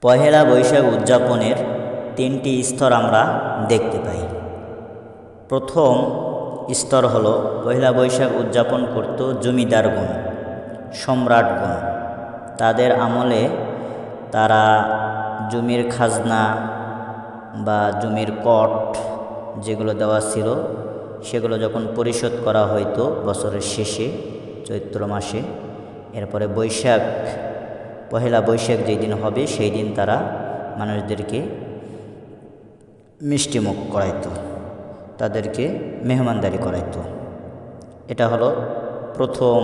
পহেলা বৈশাখ উদযাপনের তিনটি স্তর আমরা দেখতে পাই। প্রথম স্তর হলো পহেলা বৈশাখ উদযাপন করত জমিদারগণ, সম্রাটগণ। তাদের আমলে তারা জমির খাজনা বা জমির কট যেগুলো দেওয়া ছিল সেগুলো যখন পরিশোধ করা হইতো বছরের শেষে চৈত্র মাসে, এরপরে পহেলা বৈশাখ যেই দিন হবে সেই দিন তারা মানুষদেরকে মিষ্টিমুখ করাইতো, তাদেরকে মেহমানদারি করাইতো। এটা হলো প্রথম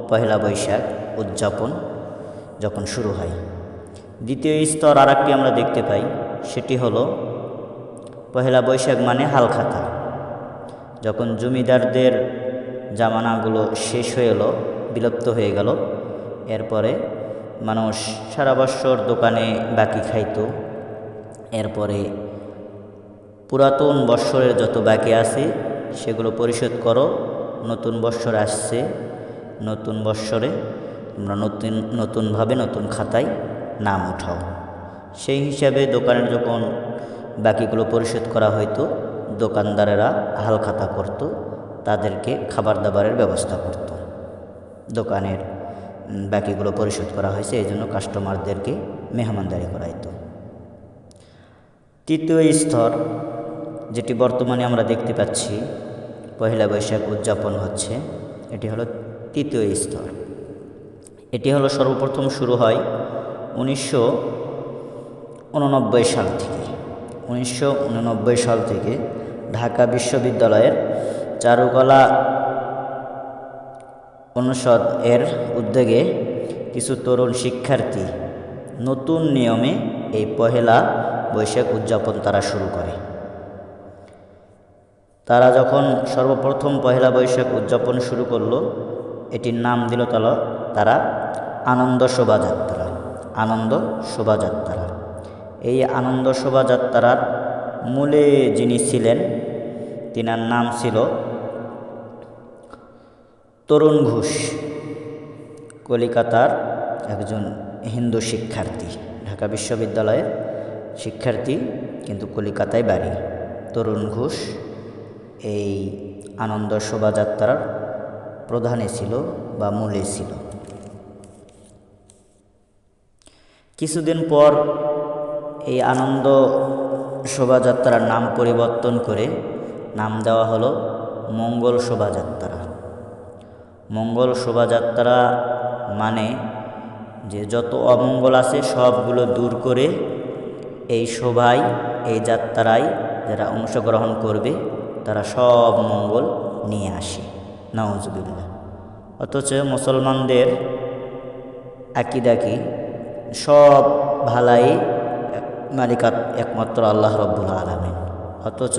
পহেলা বৈশাখ উদযাপন যখন শুরু হয়। দ্বিতীয় স্তর আর একটি আমরা দেখতে পাই, সেটি হলো পহেলা বৈশাখ মানে হালখাতা। যখন জমিদারদের জামানাগুলো শেষ হয়ে এলো, বিলুপ্ত হয়ে গেল, এরপরে মানুষ সারা বৎসর দোকানে বাকি খাইতো। এরপরে পুরাতন বৎসরের যত বাকি আছে সেগুলো পরিশোধ করো, নতুন বৎসর আসছে, নতুন বৎসরে তোমরা নতুনভাবে নতুন খাতায় নাম উঠাও। সেই হিসাবে দোকানের যখন বাকিগুলো পরিশোধ করা হইতো, দোকানদারেরা হালখাতা করত, তাদেরকে খাবার দাবারের ব্যবস্থা করত। দোকানের বাকিগুলো পরিশোধ করা হয়েছে এই জন্য কাস্টমারদেরকে মেহমানদারি করাইতো। তৃতীয় স্তর যেটি বর্তমানে আমরা দেখতে পাচ্ছি পহেলা বৈশাখ উদযাপন হচ্ছে, এটি হলো তৃতীয় স্তর। এটি হলো সর্বপ্রথম শুরু হয় 1989 সাল থেকে। 1989 সাল থেকে ঢাকা বিশ্ববিদ্যালয়ের চারুকলা অনুষদ এর উদ্যোগে কিছু তরুণ শিক্ষার্থী নতুন নিয়মে এই পহেলা বৈশাখ উদযাপন তারা শুরু করে। তারা যখন সর্বপ্রথম পহেলা বৈশাখ উদযাপন শুরু করলো, এটির নাম দিল তারা আনন্দ শোভাযাত্রা। আনন্দ শোভাযাত্রা। এই আনন্দ শোভাযাত্রার মূলে যিনি ছিলেন তিনার নাম ছিল তরুণ ঘোষ, কলিকাতার একজন হিন্দু শিক্ষার্থী, ঢাকা বিশ্ববিদ্যালয়ের শিক্ষার্থী, কিন্তু কলিকাতায় বাড়ি। তরুণ ঘোষ এই আনন্দ শোভাযাত্রার প্রধানে ছিল বা মূলে ছিল। কিছুদিন পর এই আনন্দ শোভাযাত্রার নাম পরিবর্তন করে নাম দেওয়া হলো মঙ্গল শোভাযাত্রা। মঙ্গল শোভাযাত্রা মানে যে যত অমঙ্গল আছে সবগুলো দূর করে এই শোভায়, এই যাত্রায় যারা অংশগ্রহণ করবে তারা সব মঙ্গল নিয়ে আসে। নাউজুবিল্লাহ। অথচ মুসলমানদের আকীদা কি? সব ভালাই মালিকাত একমাত্র আল্লাহ রব্বুল আলামিন। অথচ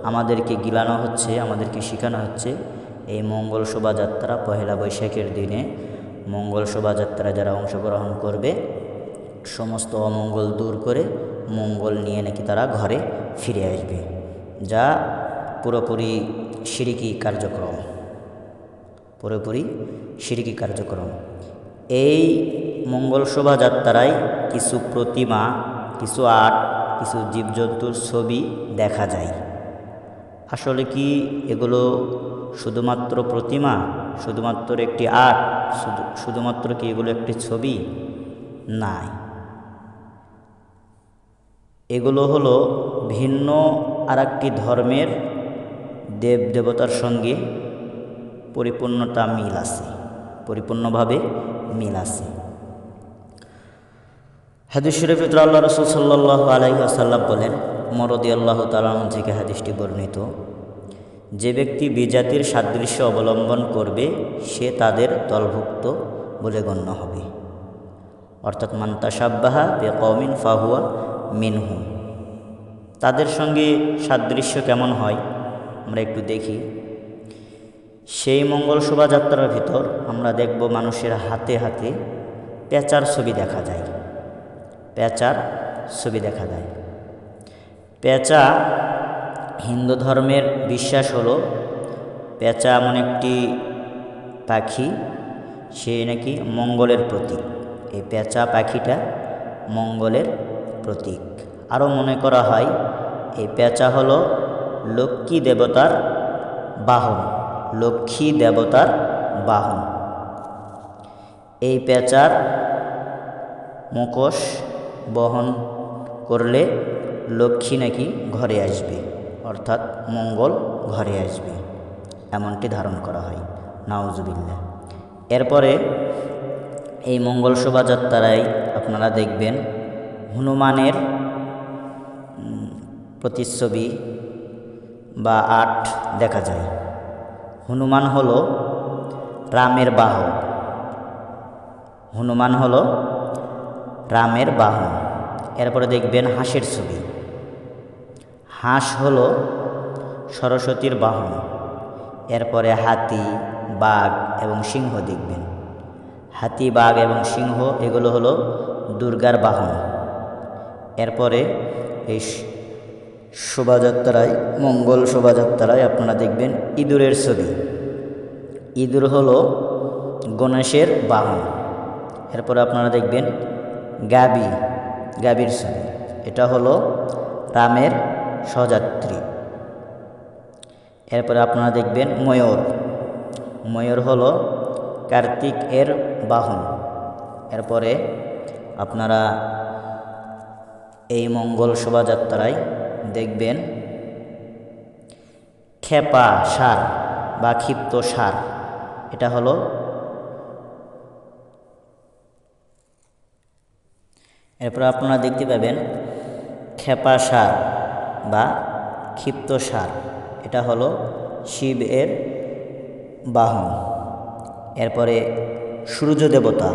আমাদেরকে গিলানো হচ্ছে, আমাদেরকে শেখানো হচ্ছে এই মঙ্গল শোভাযাত্রা পহেলা বৈশাখের দিনে মঙ্গল শোভাযাত্রায় যারা অংশগ্রহণ করবে সমস্ত অমঙ্গল দূর করে মঙ্গল নিয়ে নাকি তারা ঘরে ফিরে আসবে, যা পুরোপুরি শিরকি কার্যক্রম। পুরোপুরি শিরকি কার্যক্রম। এই মঙ্গল শোভাযাত্রায় কিছু প্রতিমা, কিছু আর্ট, কিছু জীবজন্তুর ছবি দেখা যায়। আসলে কি এগুলো শুধুমাত্র প্রতিমা, শুধুমাত্র একটি আর্ট, শুধুমাত্র কি এগুলো একটি ছবি? না, এগুলো হলো ভিন্ন আর একটি ধর্মের দেব দেবতার সঙ্গে পরিপূর্ণতা মিল আছে, পরিপূর্ণভাবে মিল আছে। হাদিস শরীফে আল্লাহ রাসূল সাল্লাল্লাহু আলাইহি ওয়াসাল্লাম বলেন, ওমর রাদিয়াল্লাহু তাআলা আনহু থেকে হাদিসটি বর্ণিত, যে ব্যক্তি বিজাতির সাদৃশ্য অবলম্বন করবে সে তাদের দলভুক্ত বলে গণ্য হবে। অর্থাৎ মান তাশাব্বাহা বিকওমিন ফাহুয়া মিনহুম। তাদের সঙ্গে সাদৃশ্য কেমন হয় আমরা একটু দেখি। সেই মঙ্গল শোভাযাত্রার ভিতর আমরা দেখব মানুষের হাতে হাতে পেঁচার ছবি দেখা যায়। পেঁচার ছবি দেখা যায়। পেঁচা হিন্দু ধর্মের বিশ্বাস হলো পেঁচা এমন একটি পাখি, সে নাকি মঙ্গলের প্রতীক। এই পেঁচা পাখিটা মঙ্গলের প্রতীক। আরও মনে করা হয় এই পেঁচা হলো লক্ষ্মী দেবতার বাহন, লক্ষ্মী দেবতার বাহন। এই পেঁচার মুখোশ বহন করলে লক্ষ্মী নাকি ঘরে আসবে, অর্থাৎ মঙ্গল ঘরে আসবে, এমনটি ধারণ করা হয়। নাউজুবিল্লাহ। এরপরে এই মঙ্গল শোভাযাত্রায় আপনারা দেখবেন হনুমানের প্রতিচ্ছবি বা আর্ট দেখা যায়। হনুমান হলো রামের বাহন, হনুমান হলো রামের বাহন। এরপরে দেখবেন হাঁসের ছবি, হাঁস হলো সরস্বতীর বাহন। এরপরে হাতি, বাঘ এবং সিংহ দেখবেন, হাতি, বাঘ এবং সিংহ এগুলো হলো দুর্গার বাহন। এরপরে এই শোভাযাত্রায়, মঙ্গল শোভাযাত্রায় আপনারা দেখবেন ইঁদুরের ছবি, ইঁদুর হলো গণেশের বাহন। এরপরে আপনারা দেখবেন গাভীর ছবি, এটা হলো রামের সহযাত্রী। এরপরে আপনারা দেখবেন ময়ূর হলো কার্তিক এর বাহন। এরপরে আপনারা এই মঙ্গল শোভাযাত্রায় দেখবেন খেপা ষাঁড় বা ক্ষিপ্ত ষাঁড়, এটা হলো এরপর আপনারা দেখতে পাবেন খেপা ষাঁড় বা ক্ষিপ্ত ষাঁড়, এটা হলো শিব এর বাহন। এরপরে সূর্য দেবতা,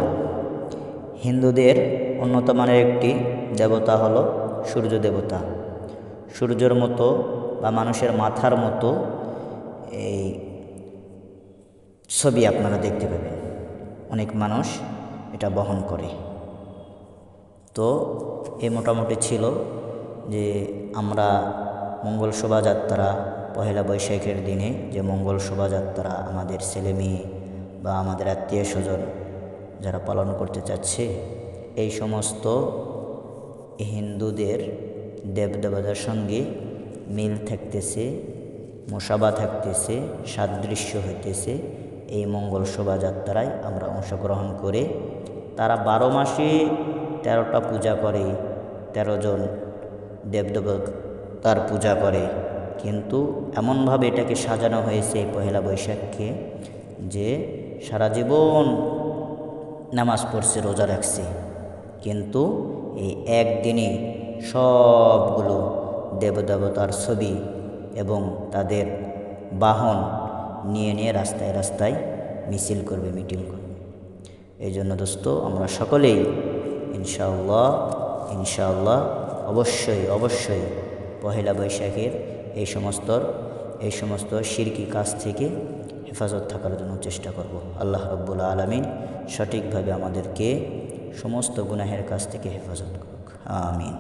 হিন্দুদের অন্যতমের একটি দেবতা হলো সূর্য দেবতা। সূর্যের মতো বা মানুষের মাথার মতো এই ছবি আপনারা দেখতে পাবেন, অনেক মানুষ এটা বহন করে। তো এ মোটামুটি ছিল যে আমরা মঙ্গল শোভাযাত্রা, পহেলা বৈশাখের দিনে যে মঙ্গল শোভাযাত্রা আমাদের ছেলে মেয়ে বা আমাদের আত্মীয় স্বজন যারা পালন করতে চাচ্ছে, এই সমস্ত হিন্দুদের দেবদেবতার সঙ্গে মিল থাকতেছে, মোশাবা থাকতেছে, সাদৃশ্য হইতেছে। এই মঙ্গল শোভাযাত্রায় আমরা অংশগ্রহণ করে তারা 12 মাসে 13টা পূজা করে, 13 জন দেবদেবতার পূজা করে, কিন্তু এমনভাবে এটাকে সাজানো হয়েছে এই পহেলা বৈশাখকে যে সারা জীবন নামাজ পড়ছে, রোজা রাখছে, কিন্তু এই একদিনে সবগুলো দেবদেবতার ছবি এবং তাদের বাহন নিয়ে রাস্তায় রাস্তায় মিছিল করবে, মিটিং করবে। এই জন্য দোস্ত আমরা সকলেই ইনশাআল্লাহ অবশ্যই পহেলা বৈশাখের এই সমস্ত শিরকি কাজ থেকে হেফাজত থাকার জন্য চেষ্টা করব। আল্লাহ রাব্বুল আলামিন সঠিকভাবে আমাদেরকে সমস্ত গুনাহের কাজ থেকে হেফাজত করুক। আমিন।